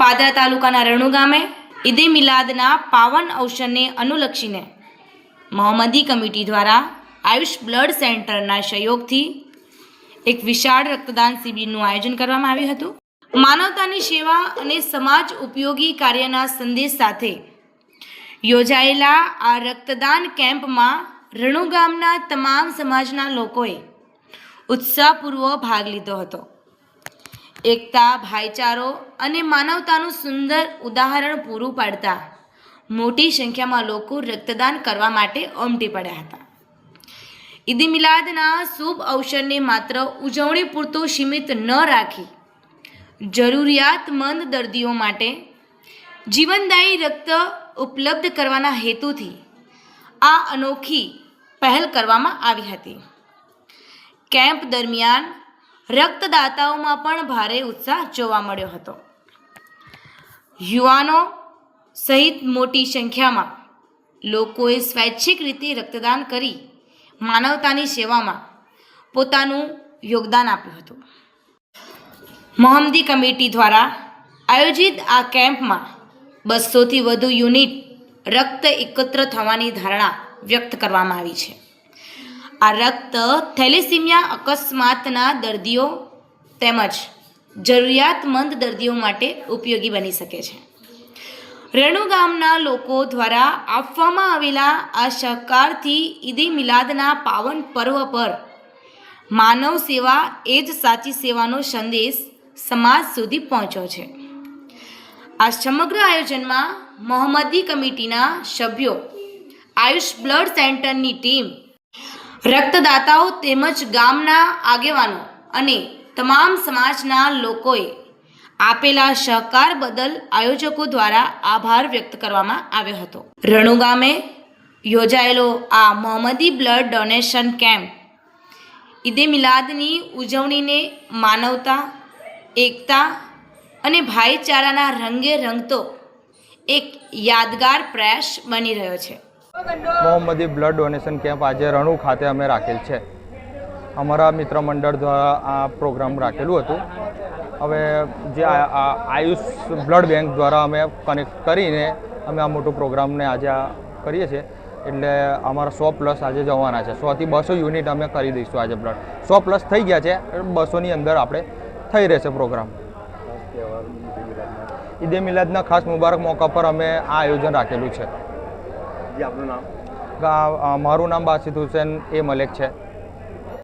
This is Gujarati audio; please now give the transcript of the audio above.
પાદરા તાલુકાના રણુ ગામે ઈદે મિલાદના પાવન અવસરને અનુલક્ષીને મોહમ્મદી કમિટી દ્વારા આયુષ બ્લડ સેન્ટરના સહયોગથી એક વિશાળ રક્તદાન શિબિરનું આયોજન કરવામાં આવ્યું હતું। માનવતાની સેવા અને સમાજ ઉપયોગી કાર્યના સંદેશ સાથે યોજાયેલા આ રક્તદાન કેમ્પમાં રણુ ગામના તમામ સમાજના લોકોએ ઉત્સાહપૂર્વક ભાગ લીધો હતો। એકતા, ભાઈચારો અને માનવતાનું સુંદર ઉદાહરણ પૂરું પાડતા મોટી સંખ્યામાં લોકો રક્તદાન કરવા માટે ઉમટી પડ્યા હતા। ઈદ મિલાદના શુભ અવસરને માત્ર ઉજવણી પૂરતો સીમિત ન રાખી જરૂરિયાતમંદ દર્દીઓ માટે જીવનદાયી રક્ત ઉપલબ્ધ કરવાના હેતુથી આ અનોખી પહેલ કરવામાં આવી હતી। કેમ્પ દરમિયાન રક્તદાતાઓમાં પણ ભારે ઉત્સાહ જોવા મળ્યો હતો। યુવાનો સહિત મોટી સંખ્યામાં લોકોએ સ્વૈચ્છિક રીતે રક્તદાન કરી માનવતાની સેવામાં પોતાનું યોગદાન આપ્યું હતું। મોહમ્મદી કમિટી દ્વારા આયોજિત આ કેમ્પમાં 200થી વધુ યુનિટ રક્ત એકત્ર થવાની ધારણા વ્યક્ત કરવામાં આવી છે। આ રક્ત થેલેસીમિયા અકસ્માતના દર્દીઓ તેમજ જરૂરિયાતમંદ દર્દીઓ માટે ઉપયોગી બની શકે છે। રણુ ગામના લોકો દ્વારા આપવામાં આવેલા આ સહકારથી ઈદ મિલાદના પાવન પર્વ પર માનવ સેવા એ જ સાચી સેવાનો સંદેશ સમાજ સુધી પહોંચ્યો છે। આ સમગ્ર આયોજનમાં મોહમ્મદી કમિટીના સભ્યો, આયુષ બ્લડ સેન્ટરની ટીમ, રક્તદાતાઓ તેમજ ગામના આગેવાનો અને તમામ સમાજના લોકોએ આપેલા સહકાર બદલ આયોજકો દ્વારા આભાર વ્યક્ત કરવામાં આવ્યો હતો। રણુ ગામે યોજાયેલો આ મોહમ્મદી બ્લડ ડોનેશન કેમ્પ ઈદે મિલાદની ઉજવણીને માનવતા, એકતા અને ભાઈચારાના રંગે રંગતો એક યાદગાર પ્રયાસ બની રહ્યો છે। મોહમ્મદી બ્લડ ડોનેશન કેમ્પ આજે રણુ ખાતે અમે રાખેલ છે। અમારા મિત્ર મંડળ દ્વારા આ પ્રોગ્રામ રાખેલું હતું। હવે જે આયુષ બ્લડ બેંક દ્વારા અમે કનેક્ટ કરીને અમે આ મોટો પ્રોગ્રામને આજે કરીએ છીએ। એટલે અમારા 100+ આજે જવાના છે। 100થી 200 યુનિટ અમે કરી દઈશું આજે બ્લડ। 100+ થઈ ગયા છે, 200ની અંદર આપણે થઈ રહેશે પ્રોગ્રામ। ઈદે મિલાદના ખાસ મુબારક મોકા પર અમે આ આયોજન રાખેલું છે। આપનું નામ? મારું નામ બાસિત હુસૈન એ મલેક છે।